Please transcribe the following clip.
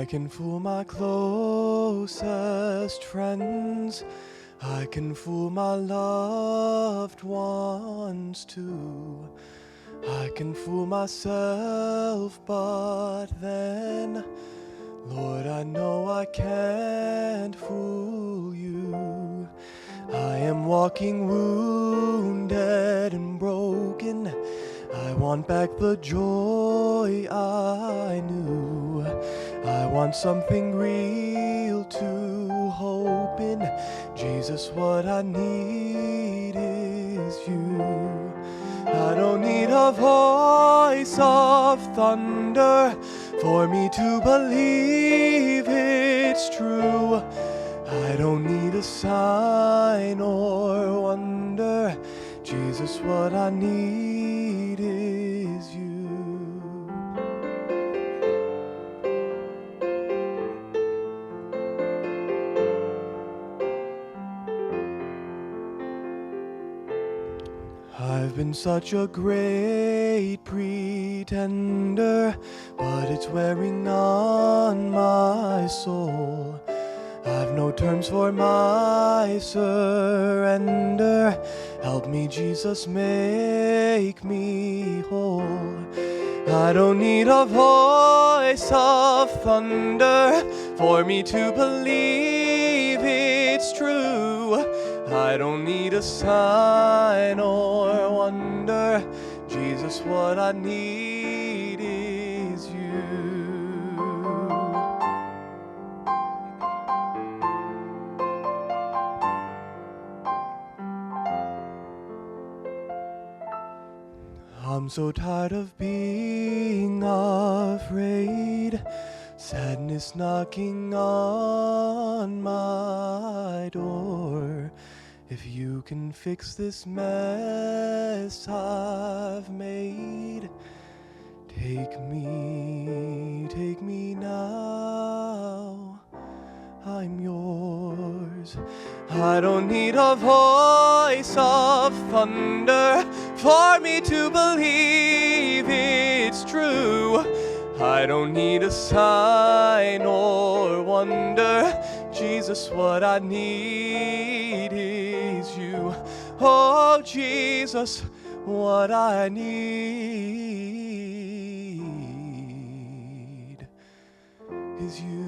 I can fool my closest friends. I can fool my loved ones too. I can fool myself, but then, Lord, I know I can't fool you. I am walking wounded and broken. I want back the joy I knew. I want something real to hope in. Jesus, what I need is you. I don't need a voice of thunder for me to believe it's true. I don't need a sign or wonder. Jesus, what I need is you. I've been such a great pretender, but it's wearing on my soul. I've no terms for my surrender. Help me, Jesus, make me whole. I don't need a voice of thunder for me to believe it's true. I don't need a sign or wonder. Jesus, what I need is you. I'm so tired of being afraid, sadness knocking on my door. If you can fix this mess I've made, take me now, I'm yours. I don't need a voice of thunder for me to believe it's true. I don't need a sign or wonder. Jesus, what I need is you. Oh, Jesus, what I need is you.